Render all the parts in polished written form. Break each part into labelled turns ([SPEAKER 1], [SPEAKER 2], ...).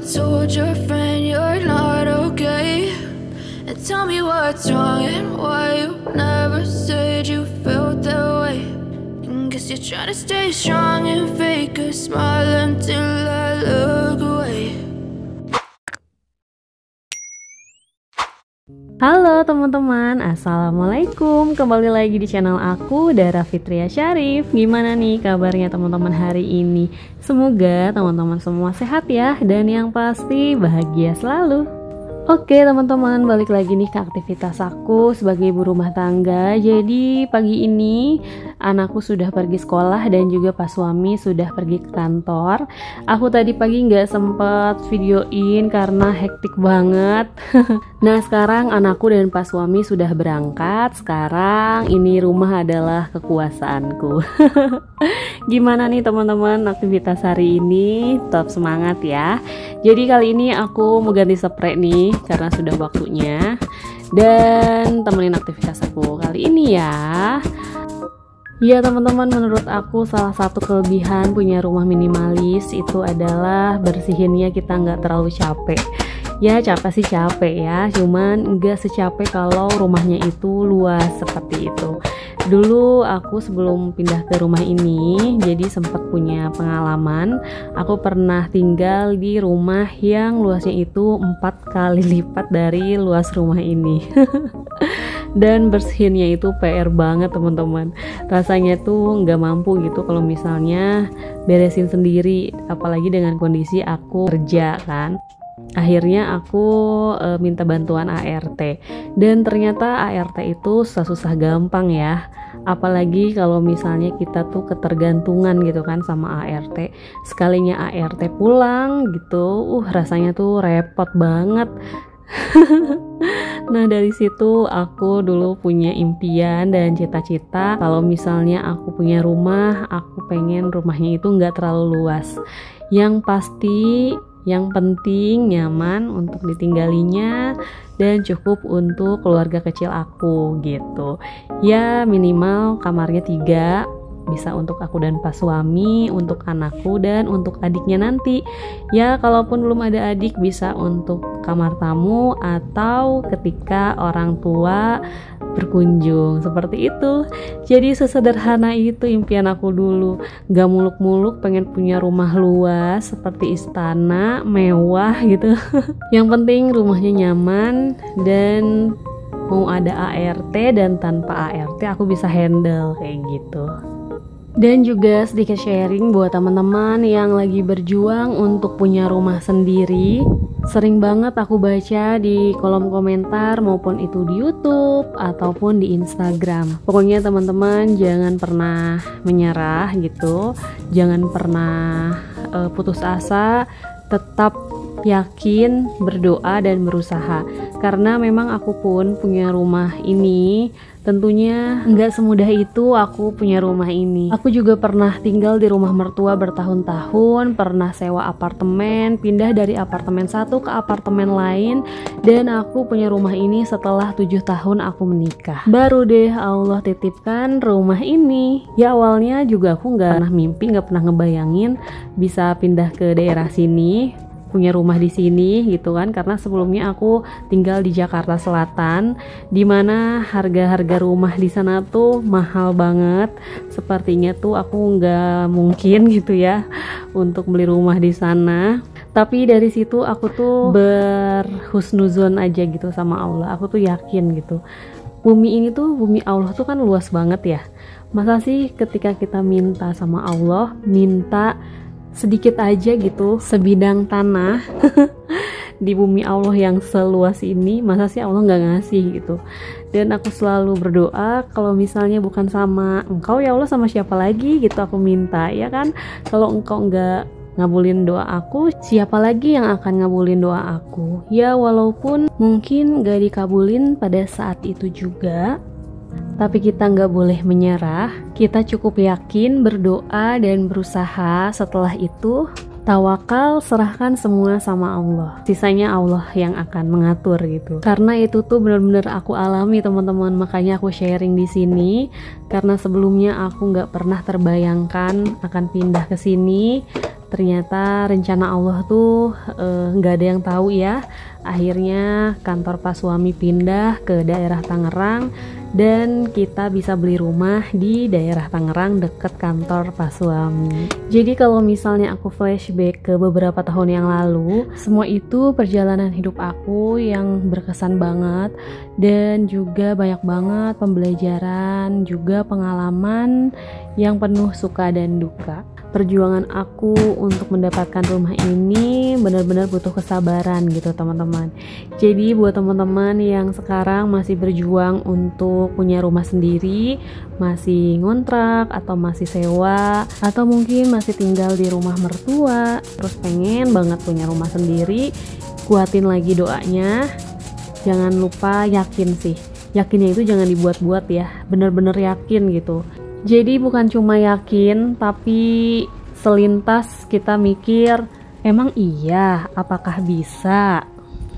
[SPEAKER 1] told your friend you're not okay? And tell me what's wrong and why you never said you felt that way. And guess you're trying to stay strong and fake a smile until I look away.
[SPEAKER 2] Halo teman-teman, assalamualaikum. Kembali lagi di channel aku, Dara Fitria Syarif. Gimana nih kabarnya teman-teman hari ini? Semoga teman-teman semua sehat ya, dan yang pasti bahagia selalu. Oke teman-teman, balik lagi nih ke aktivitas aku sebagai ibu rumah tangga. Jadi pagi ini anakku sudah pergi sekolah dan juga pas suami sudah pergi ke kantor. Aku tadi pagi nggak sempet videoin karena hektik banget. Nah sekarang anakku dan pas suami sudah berangkat. Sekarang ini rumah adalah kekuasaanku. Gimana nih teman-teman aktivitas hari ini? Tetap semangat ya. Jadi kali ini aku mau ganti spray nih karena sudah waktunya, dan temenin aktivitas aku kali ini ya. Ya teman-teman, menurut aku salah satu kelebihan punya rumah minimalis itu adalah bersihinnya kita nggak terlalu capek. Ya capek sih capek ya, cuman nggak secapek kalau rumahnya itu luas seperti itu. Dulu aku sebelum pindah ke rumah ini, jadi sempat punya pengalaman. Aku pernah tinggal di rumah yang luasnya itu 4 kali lipat dari luas rumah ini. Dan bersihinnya itu PR banget teman-teman. Rasanya tuh nggak mampu gitu kalau misalnya beresin sendiri, apalagi dengan kondisi aku kerja kan. Akhirnya aku minta bantuan ART, dan ternyata ART itu susah gampang ya, apalagi kalau misalnya kita tuh ketergantungan gitu kan sama ART. Sekalinya ART pulang gitu, rasanya tuh repot banget. Nah dari situ aku dulu punya impian dan cita-cita kalau misalnya aku punya rumah, aku pengen rumahnya itu nggak terlalu luas, yang pasti yang penting nyaman untuk ditinggalinya dan cukup untuk keluarga kecil aku gitu. Ya minimal kamarnya 3, bisa untuk aku dan pas suami, untuk anakku dan untuk adiknya nanti. Ya kalaupun belum ada adik bisa untuk kamar tamu atau ketika orang tua berkunjung, seperti itu. Jadi sesederhana itu impian aku dulu. Gak muluk-muluk pengen punya rumah luas seperti istana mewah gitu. Yang penting rumahnya nyaman dan mau ada ART dan tanpa ART aku bisa handle kayak gitu. Dan juga sedikit sharing buat teman-teman yang lagi berjuang untuk punya rumah sendiri. Sering banget aku baca di kolom komentar maupun itu di YouTube ataupun di Instagram. Pokoknya teman-teman jangan pernah menyerah gitu. Jangan pernah putus asa, tetap yakin, berdoa dan berusaha. Karena memang aku pun punya rumah ini, tentunya nggak semudah itu aku punya rumah ini. Aku juga pernah tinggal di rumah mertua bertahun-tahun, pernah sewa apartemen, pindah dari apartemen satu ke apartemen lain, dan aku punya rumah ini setelah 7 tahun aku menikah. Baru deh Allah titipkan rumah ini. Ya awalnya juga aku nggak pernah mimpi, nggak pernah ngebayangin bisa pindah ke daerah sini, punya rumah di sini gitu kan, karena sebelumnya aku tinggal di Jakarta Selatan, dimana harga-harga rumah di sana tuh mahal banget. Sepertinya tuh aku nggak mungkin gitu ya untuk beli rumah di sana. Tapi dari situ aku tuh berhusnuzon aja gitu sama Allah. Aku tuh yakin gitu, bumi ini tuh, bumi Allah tuh kan luas banget ya. Masa sih ketika kita minta sama Allah, minta sedikit aja gitu, sebidang tanah di bumi Allah yang seluas ini, masa sih Allah nggak ngasih gitu. Dan aku selalu berdoa kalau misalnya bukan sama engkau ya Allah, sama siapa lagi gitu aku minta ya kan. Kalau engkau nggak ngabulin doa aku, siapa lagi yang akan ngabulin doa aku? Ya walaupun mungkin nggak dikabulin pada saat itu juga, tapi kita nggak boleh menyerah. Kita cukup yakin, berdoa dan berusaha. Setelah itu tawakal, serahkan semua sama Allah. Sisanya Allah yang akan mengatur gitu. Karena itu tuh benar-benar aku alami teman-teman. Makanya aku sharing di sini. Karena sebelumnya aku nggak pernah terbayangkan akan pindah ke sini. Ternyata rencana Allah tuh nggak ada yang tahu ya. Akhirnya kantor pas suami pindah ke daerah Tangerang dan kita bisa beli rumah di daerah Tangerang deket kantor pas suami. Jadi kalau misalnya aku flashback ke beberapa tahun yang lalu, semua itu perjalanan hidup aku yang berkesan banget dan juga banyak banget pembelajaran, juga pengalaman yang penuh suka dan duka. Perjuangan aku untuk mendapatkan rumah ini benar-benar butuh kesabaran gitu teman-teman. Jadi buat teman-teman yang sekarang masih berjuang untuk punya rumah sendiri, masih ngontrak atau masih sewa, atau mungkin masih tinggal di rumah mertua, terus pengen banget punya rumah sendiri, kuatin lagi doanya. Jangan lupa yakin sih. Yakinnya itu jangan dibuat-buat ya, benar-benar yakin gitu. Jadi bukan cuma yakin, tapi selintas kita mikir, emang iya, apakah bisa?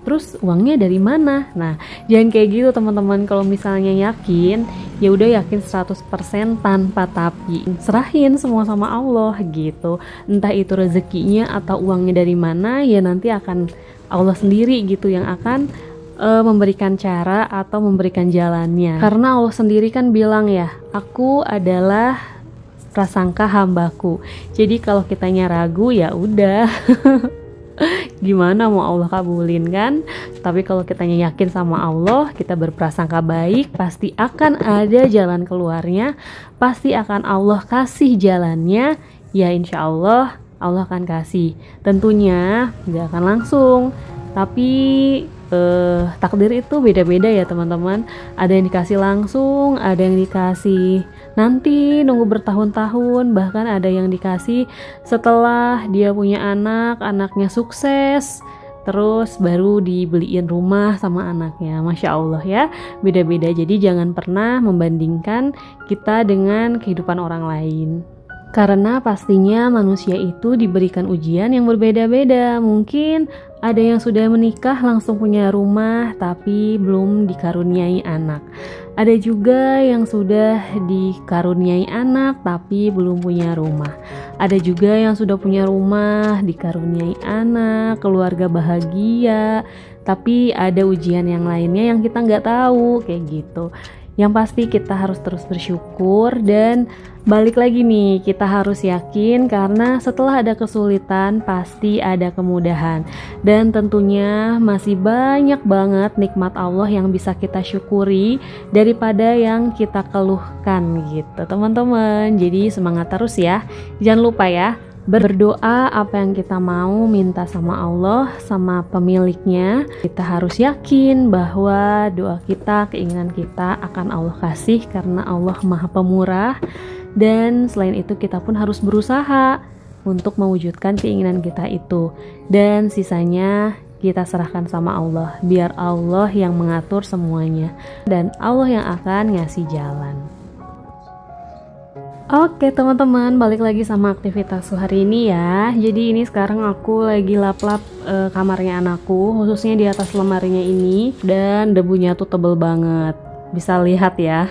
[SPEAKER 2] Terus uangnya dari mana? Nah, jangan kayak gitu teman-teman. Kalau misalnya yakin, ya udah yakin 100% tanpa tapi. Serahin semua sama Allah gitu. Entah itu rezekinya atau uangnya dari mana, ya nanti akan Allah sendiri gitu yang akan memberikan cara atau memberikan jalannya. Karena Allah sendiri kan bilang ya, aku adalah prasangka hambaku. Jadi kalau kitanya ragu ya udah gimana mau Allah kabulin kan? Tapi kalau kitanya yakin sama Allah, kita berprasangka baik, pasti akan ada jalan keluarnya, pasti akan Allah kasih jalannya. Ya insya Allah Allah akan kasih. Tentunya nggak akan langsung, tapi takdir itu beda-beda ya teman-teman. Ada yang dikasih langsung, ada yang dikasih nanti nunggu bertahun-tahun, bahkan ada yang dikasih setelah dia punya anak, anaknya sukses, terus baru dibeliin rumah sama anaknya. Masya Allah ya, beda-beda. Jadi jangan pernah membandingkan kita dengan kehidupan orang lain. Karena pastinya manusia itu diberikan ujian yang berbeda-beda. Mungkin ada yang sudah menikah langsung punya rumah tapi belum dikaruniai anak. Ada juga yang sudah dikaruniai anak tapi belum punya rumah. Ada juga yang sudah punya rumah, dikaruniai anak, keluarga bahagia, tapi ada ujian yang lainnya yang kita nggak tahu, kayak gitu. Yang pasti kita harus terus bersyukur dan balik lagi nih, kita harus yakin karena setelah ada kesulitan pasti ada kemudahan. Dan tentunya masih banyak banget nikmat Allah yang bisa kita syukuri daripada yang kita keluhkan gitu teman-teman. Jadi semangat terus ya. Jangan lupa ya, berdoa apa yang kita mau minta sama Allah, sama pemiliknya. Kita harus yakin bahwa doa kita, keinginan kita akan Allah kasih karena Allah Maha Pemurah. Dan selain itu kita pun harus berusaha untuk mewujudkan keinginan kita itu. Dan sisanya kita serahkan sama Allah, biar Allah yang mengatur semuanya dan Allah yang akan ngasih jalan. Oke teman-teman, balik lagi sama aktivitasku hari ini ya. Jadi ini sekarang aku lagi lap-lap kamarnya anakku, khususnya di atas lemarinya ini. Dan debunya tuh tebel banget, bisa lihat ya.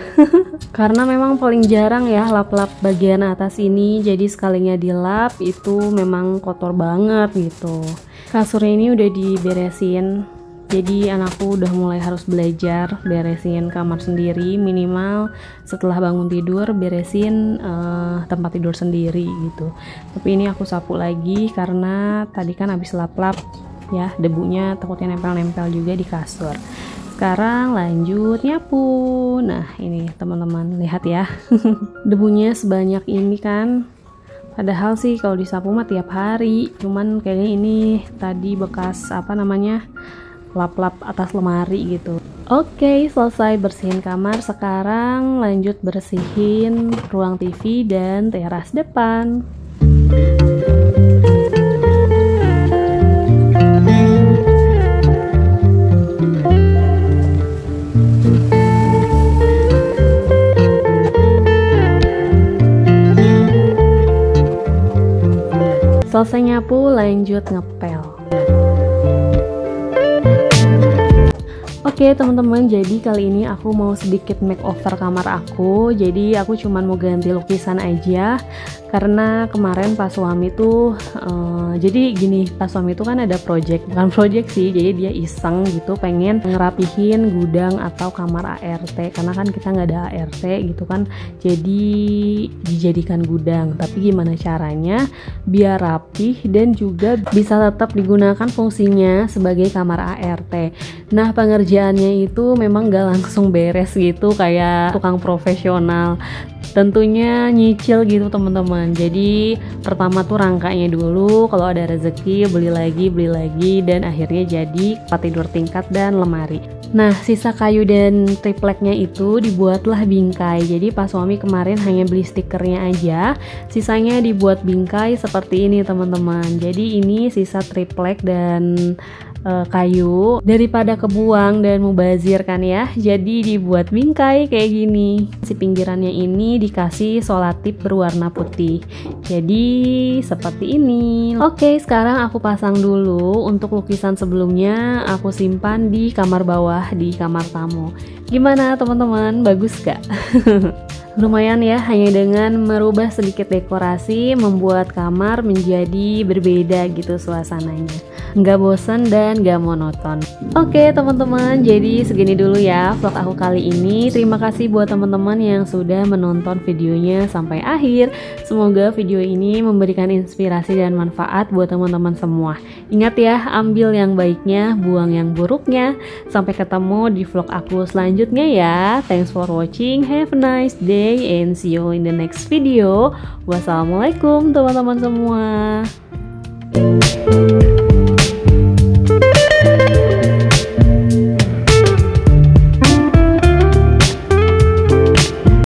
[SPEAKER 2] Karena memang paling jarang ya lap-lap bagian atas ini, jadi sekalinya dilap itu memang kotor banget gitu. Kasurnya ini udah diberesin. Jadi anakku udah mulai harus belajar beresin kamar sendiri, minimal setelah bangun tidur beresin tempat tidur sendiri gitu. Tapi ini aku sapu lagi karena tadi kan habis lap-lap ya, debunya takutnya nempel-nempel juga di kasur. Sekarang lanjut nyapu. Nah ini teman-teman lihat ya debunya sebanyak ini kan. Padahal sih kalau disapu mah tiap hari, cuman kayaknya ini tadi bekas apa namanya, lap-lap atas lemari gitu. Oke, selesai bersihin kamar. Sekarang lanjut bersihin ruang TV dan teras depan. Selesai nyapu, lanjut ngepel. Oke teman-teman, jadi kali ini aku mau sedikit makeover kamar aku. Jadi aku cuman mau ganti lukisan aja, karena kemarin pas suami tuh jadi gini, pas suami tuh kan ada bukan project sih, jadi dia iseng gitu pengen ngerapihin gudang atau kamar ART, karena kan kita nggak ada ART gitu kan, jadi dijadikan gudang. Tapi gimana caranya biar rapih dan juga bisa tetap digunakan fungsinya sebagai kamar ART. Nah, pengerjaannya itu memang gak langsung beres gitu kayak tukang profesional, tentunya nyicil gitu teman-teman. Jadi pertama tuh rangkanya dulu, kalau ada rezeki beli lagi dan akhirnya jadi tempat tidur tingkat dan lemari. Nah, sisa kayu dan tripleknya itu dibuatlah bingkai. Jadi pas suami kemarin hanya beli stikernya aja, sisanya dibuat bingkai seperti ini teman-teman. Jadi ini sisa triplek dan kayu, daripada kebuang dan mubazir kan ya, jadi dibuat bingkai kayak gini. Si pinggirannya ini dikasih solatip berwarna putih, jadi seperti ini. Oke, sekarang aku pasang dulu. Untuk lukisan sebelumnya aku simpan di kamar bawah, di kamar tamu. Gimana teman-teman, bagus gak? Lumayan ya, hanya dengan merubah sedikit dekorasi membuat kamar menjadi berbeda gitu suasananya, nggak bosan dan nggak monoton. Oke teman-teman, jadi segini dulu ya vlog aku kali ini. Terima kasih buat teman-teman yang sudah menonton videonya sampai akhir. Semoga video ini memberikan inspirasi dan manfaat buat teman-teman semua. Ingat ya, ambil yang baiknya, buang yang buruknya. Sampai ketemu di vlog aku selanjutnya ya. Thanks for watching, have a nice day and see you in the next video. Wassalamualaikum teman-teman semua.